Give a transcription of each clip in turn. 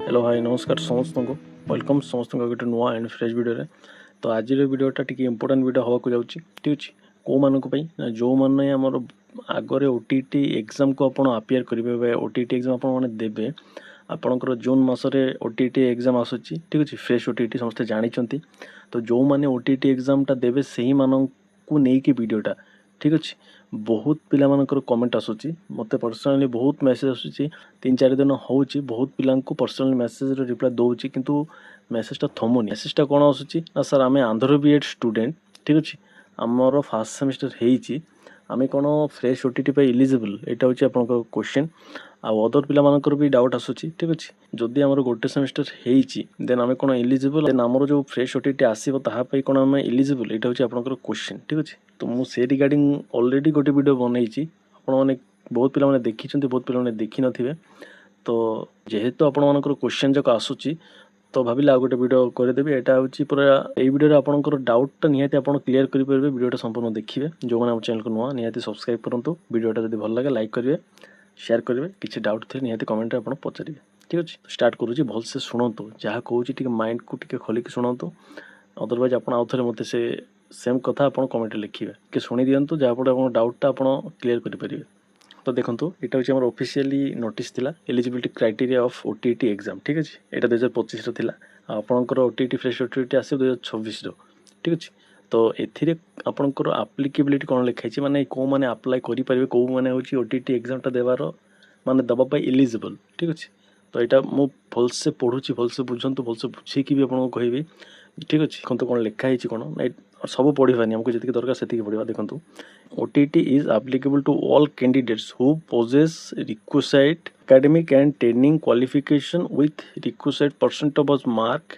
Hello hi नमस्कार समस्त को वेलकम समस्त गोटे नुआ एंड फ्रेश वीडियो तो आज वीडियोटा टी इंपोर्टाट वीडियो हवा को जाऊँगी ठीक अच्छे कौ मानी जो मैंने आमर आगे ओटीटी एग्जाम को आप अपेयर करेंगे ओटीटी एग्जाम आपे आपणकर जून मसरे ओटीटी एग्जाम आसूची ठीक अच्छे फ्रेश ओटीटी समस्त जानते तो जो मैंने ओटीटी एग्जामटा देवे से ही मानक नहीं वीडियोटा ठीक अच्छे बहुत पिला मानकर कमेंट आसूची मते पर्सनली बहुत मेसेज आसूची 3-4 दिन हो बहुत पिला पर्सनली मेसेज रिप्लाई दूसरी किंतु मेसेजटा थमुनी मेसेजटा कौन आसूची ना सर आम आंध्र बीएड स्टूडेंट ठीक अच्छे आमर फास्ट सेमिस्टर होती आम कौन फ्रेश ओटीटी पे इलिजिबल यहाँ हूँ आप क्वेश्चन आउ अदर पिला मानकर भी डाउट आसूची ठीक अच्छे जदि आमर गोटे सेमिस्टर होती देन आम कौन इलिजिबल देन आमर जो फ्रेश ओटीटी आसो तापाई कौन आम इलिजिबल यहाँ हूँ आप क्वेश्चन ठीक अच्छे तो मुझे रिगार्डिंग ऑलरेडी गोटे वीडियो बनई आपने बहुत पिला देखी बहुत पिला देखी नथिबे तो जेहेतु आपण मानकर क्वेश्चन जक आसूची तो भाविले आउ गोटे वीडियो करदेवी यहाँ हूँ पूरा यही वीडियो आपंकर डाउटा निहाती आप क्लीयर करेंगे वीडियोटा संपूर्ण देखिए जो मैंने चैनल को नुआ निहाती सब्सक्राइब करूँ वीडियोटा जब भल लगे लाइक करेंगे शेयर करेंगे किसी डाउट थे निहाती कमेंट आप पचारे ठीक अच्छे स्टार्ट करुँच भलसे शुणु जहाँ कहूँ माइंड को टी खोलिक शुणु अदरवाइज आप आउ थे मत से सेम कथा आप कमेंट लिखे कि शुणी दिंतु जहाँफल आप डाउटा आप क्लीयर करेंगे तो देखो यहाँ हूँ ऑफिशियली नोटिस थिला eligibility criteria of OTT exam ठीक अच्छे यहाँ 2025 थिला आपणकर ओटीटी फ्रेश ओटीटी आस 2026 ठीक अच्छे तो एथिरे आपणकर आप्लिकेबिलिटी कौन लिखाई माने कौ मैंने अप्लाई करेंगे कौ मैंने हूँ ओटीटी एग्जामटा देवार माने दवाई इलिजिबल ठीक अच्छे तो यहाँ मुझे भलसे पढ़ुची भलसे बुझंतु भलसे बुझेकी भी आपको कहबी ठीक अच्छे देखो कौन लिखाई कौन सब पढ़ानी आमको जी दरकार से पढ़ा देखो OTT is applicable to all candidates who possess requisite academic and training qualification with requisite percent of mark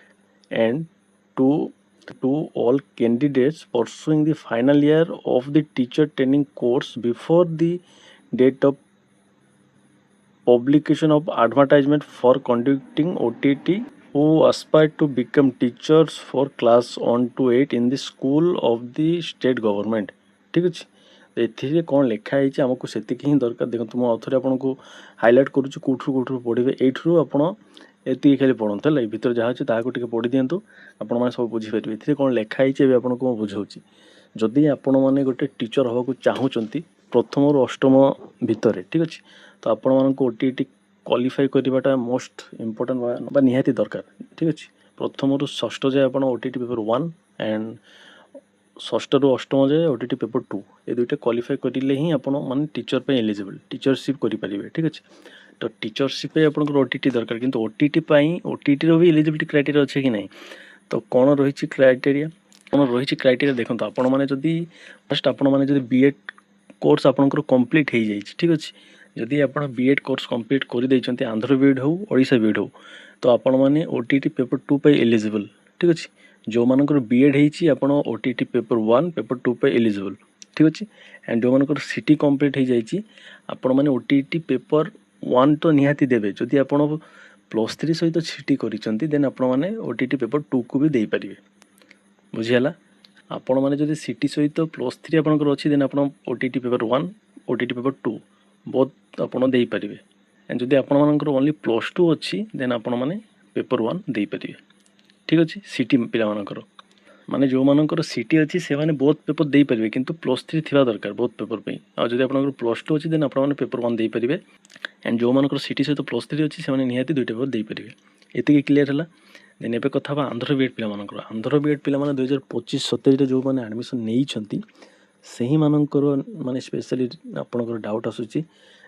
and to all candidates pursuing the final year of the teacher training course before the date of publication of advertisement for conducting OTT who aspire to become teachers for class 1 to 8 in the school of the state government ठीक अच्छे एथिरे कौन लिखाई आमको से ही दरकार देखो मुझे आपको हाइलाइट करुँच कौटू पढ़े यू आपड़ी खाली पढ़ते है भर जहाँ अच्छे ताकि पढ़ी दिंतु आपण सब बुझीपारे ए कौन लिखाई आपको बुझाऊँगी जदि आपण मैंने गोटे टीचर हवा चाहूँगी प्रथम रु अष्टम भितर ठीक अच्छे तो आपण मानक ओटीटी क्वालिफाई करवाटा मोस्ट इम्पोर्टाट निहाती दरकार ठीक अच्छे प्रथम रु षष्ठ जाए आप ओटीटी पेपर 1 एंड षष्ठ रु अष्टम जाए ओटीटी पेपर 2 ये दुईटा क्वालिफाई करें ही आप टीचर पे एलिजिबल टीचरशिप करेंगे ठीक अच्छे तो टीचरशिप आप ओटीटी दरकार किंतु ओटीटी ओटीटी भी एलिजिबिलिटी क्राइटेरिया अच्छे कि नहीं तो कौन रही क्राइटेरिया कौन रही क्राइटेरिया देखो आपण मैंने जदि फर्स्ट आपण मैंने जदि बीएड कोर्स आपंकर कंप्लीट हो जाए ठीक अच्छे जदि आप बीएड कोर्स कंप्लीट कर आंध्र बीएड हो ओडिशा बीएड हो तो आपण मैंने ओटीटी पेपर 2 पे एलिजिबल ठीक अच्छे जो मानकर बीएड होती आपड़ ओटीटी पेपर 1 पेपर 2 पे एलिजिबल ठीक अच्छे एंड जो मानकर सीटी कंप्लीट हो जाए आपण मैंने ओटीटी पेपर 1 तो निहाती देवे जदि आप +3 सहित सीटी करिसेंती देन आपण मैंने ओटीटी पेपर 2 को भी दे पारिबे बुझीगला आपण मैंने जदि सीटी सहित +3 आपंकर अच्छी देन आप ओटीटी पेपर 1 ओटीटी पेपर 2 बहुत आपड़ दे पारिबे एंड जदि आपण मानकर ओनली +2 अच्छी देन आपण मैंने पेपर 1 दे पारिबे ठीक अच्छे सीटी पिला मानकर माने जो मानकर सीटी अच्छी से माने बहुत पेपर दे पारिबे किंतु +3 थिबा दरकार बहुत पेपर पे आ जदि आपनकर +2 अच्छी देन आपण माने पेपर 1 दे पारिबे एंड जो मानकर सीटी सहित +3 अच्छी से माने निहाती दुईटा पेपर दे पारिबे एतिके क्लियर हला देन एबे कथा बा आंध्र बीएड पिला मानकर आंध्र बीएड पिला माने 2025-27 जो माने एडमिशन नेई छंती सही मानकर माने स्पेशली आपनकर डाउट आसुची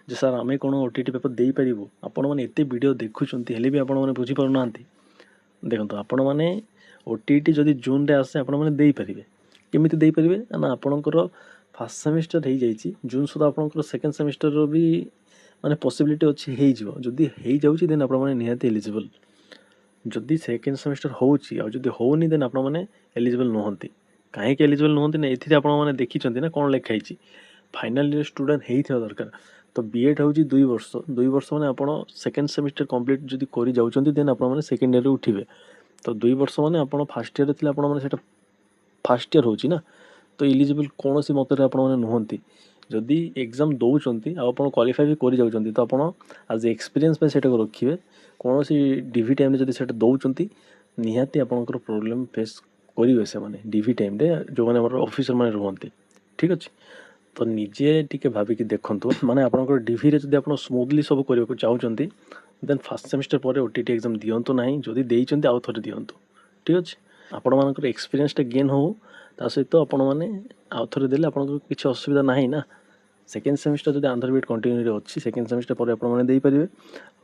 जे सर आमे कोन ओटीटी पेपर दे पारिबो आपण माने एते वीडियो देखुचंती हेले भी आपण माने बुझी पारु नांती देखो आपण मैंने ओटीटी जदि जून रे आसे आपण मैंने दे पारिबे केमिति दे पारिबे ना आपणकर फर्स्ट सेमिस्टर हो जाइए जून सुधा आपणकर सेकंड सेमिस्टर रो भी माने पॉसिबिलिटी अच्छी हो जिवो जदि हो जाउची देन आपण मैंने निहाती एलिजिबल जदि सेकंड सेमिस्टर होउची आ जदि होउनी देन आपण मैंने एलिजिबल नहंती काहे के एलिजिबल नहंती ना एथिरे आपण मैंने देखिचंती ना कोन लिखाइची फाइनल ईयर स्टूडेंट हेइथिबा दरकार तो बीएड हूँ 2 वर्ष मैंने आप सेकेंड सेमिस्टर कंप्लीट जदि कर जाउछंती देन आपण मैंने सेकेंड ईयर उठिबे तो 2 वर्ष मैंने आप फास्ट ईयर थिले आपण मैंने सेटा फास्ट ईयर होची ना तो एलिजिबल कौन सी मतरे आपण मैंने नुहंती ଯଦି ଏକ୍ଜାମ୍ ଦେଉଛନ୍ତି ଆଉ ଆପଣ କ୍ୱାଲିଫାଏ ବି କରି ଯାଉଛନ୍ତି ତ ଆପଣ ଆଜ୍ ଏକ୍ସପିରିଏନ୍ସ ପାଇଁ ସେଇଟାକୁ ରଖିବେ। କୌଣସି ଡିଭି ଟାଇମ୍ରେ ଯଦି ସେଇଟା ଦେଉଛନ୍ତି ନିହାତି ଆପଣଙ୍କର ପ୍ରୋବ୍ଲେମ୍ ଫେସ୍ କରିବେ ସେମାନେ ଡିଭି ଟାଇମ୍ରେ ଯେଉଁମାନେ ଆମର ଅଫିସର ମାନେ ରୁହନ୍ତି। ଠିକ୍ ଅଛି, ତ ନିଜେ ଟିକେ ଭାବିକି ଦେଖନ୍ତୁ ମାନେ ଆପଣଙ୍କର ଡିଭିରେ ଯଦି ଆପଣ ସ୍ମୁଥଲି ସବୁ କରିବାକୁ ଚାହୁଁଛନ୍ତି ଦେନ୍ ଫାର୍ଷ୍ଟ ସେମିଷ୍ଟର ପରେ OTT ଏକ୍ଜାମ୍ ଦିଅନ୍ତୁ ନାହିଁ। ଯଦି ଦେଇଛନ୍ତି ଆଉ ଥରେ ଦିଅନ୍ତୁ। ଠିକ୍ ଅଛି, ଆପଣମାନଙ୍କର ଏକ୍ସପିରିଏନ୍ସଟା ଗେନ୍ ହେଉ, ତା ସହିତ ଆପଣମାନେ ଆଉ ଥରେ ଦେଲେ ଆପଣଙ୍କର କିଛି ଅସୁବିଧା ନାହିଁ ନା। ସେକେଣ୍ଡ ସେମିଷ୍ଟର ଯଦି ଆନ୍ଧ୍ର ବିଇଡି କଣ୍ଟିନ୍ୟୁରେ ଅଛି ସେକେଣ୍ଡ ସେମିଷ୍ଟର ପରେ ଆପଣମାନେ ଦେଇପାରିବେ।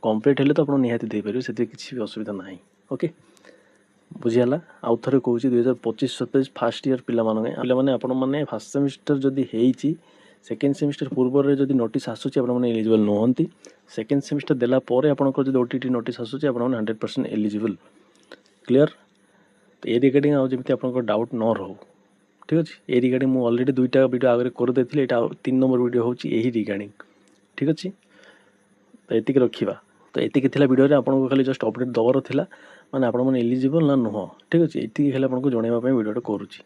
କମ୍ପ୍ଲିଟ୍ ହେଲେ ତ ଆପଣ ନିହାତି ଦେଇପାରିବେ, ସେଥିରେ କିଛି ବି ଅସୁବିଧା ନାହିଁ। ଓକେ, ବୁଝିଗଲା। ଆଉ ଥରେ କହୁଛି 2025-27 ଫାର୍ଷ୍ଟ ଇୟର ପିଲାମାନେ ଆପଣମାନେ ଫାର୍ଷ୍ଟ ସେମିଷ୍ଟର ଯଦି ହେଇଛି ସେକେଣ୍ଡ ସେମିଷ୍ଟର ପୂର୍ବରୁ ଯଦି ନୋଟିସ୍ ଆସୁଛି ଆପଣମାନେ ଏଲିଜିବଲ୍ ନୁହନ୍ତି। ସେକେଣ୍ଡ ସେମିଷ୍ଟର ଦେଲା ପରେ ଆପଣଙ୍କର ଯଦି OTT ନୋଟିସ୍ ଆସୁଛି ଆପଣମାନେ 100% ଏଲିଜିବଲ୍। କ୍ଲିଅର୍? ତ ଏ ରିଗାର୍ଡ଼ିଂ ଆଉ ଯେମିତି ଆପଣଙ୍କର ଡାଉଟ୍ ନ ରହୁ। ଠିକ୍ ଅଛି, ଏ ରିଗାର୍ଡ଼ିଂ ମୁଁ ଅଲରେଡ଼ି 2ଟା ଭିଡ଼ିଓ ଆଗରେ କରିଦେଇଥିଲି। ଏଇଟା 3 ନମ୍ବର ଭିଡ଼ିଓ ହେଉଛି ଏହି ରିଗାର୍ଡ଼ିଂ। ଠିକ୍ ଅଛି, ତ ଏତିକି ରଖିବା। ତ ଏତିକି ଥିଲା ଭିଡ଼ିଓରେ, ଆପଣଙ୍କୁ ଖାଲି ଜଷ୍ଟ ଅପଡ଼େଟ୍ ଦେବାର ଥିଲା ମାନେ ଆପଣମାନେ ଏଲିଜିବଲ୍ ନା ନୁହଁ। ଠିକ୍ ଅଛି, ଏତିକି ଖାଲି ଆପଣଙ୍କୁ ଜଣାଇବା ପାଇଁ ଭିଡ଼ିଓଟା କରୁଛି।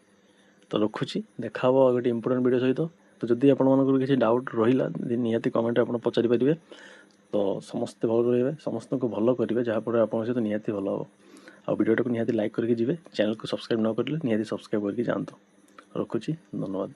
ତ ରଖୁଛି, ଦେଖା ହେବ ଆଉ ଗୋଟେ ଇମ୍ପୋର୍ଟାଣ୍ଟ ଭିଡ଼ିଓ ସହିତ। ତ ଯଦି ଆପଣମାନଙ୍କର କିଛି ଡାଉଟ୍ ରହିଲା ନିହାତି କମେଣ୍ଟରେ ଆପଣ ପଚାରିପାରିବେ। ତ ସମସ୍ତେ ଭଲ ରହିବେ, ସମସ୍ତଙ୍କୁ ଭଲ କରିବେ, ଯାହାଫଳରେ ଆପଣଙ୍କ ସହିତ ନିହାତି ଭଲ ହେବ। ଆଉ ଭିଡ଼ିଓଟାକୁ ନିହାତି ଲାଇକ୍ କରିକି ଯିବେ। ଚ୍ୟାନେଲକୁ ସବସ୍କ୍ରାଇବ୍ ନ କରିଲେ ନିହାତି ସବସ୍କ୍ରାଇବ୍ କରିକି ଯାଆନ୍ତୁ। ରଖୁଛି, ଧନ୍ୟବାଦ।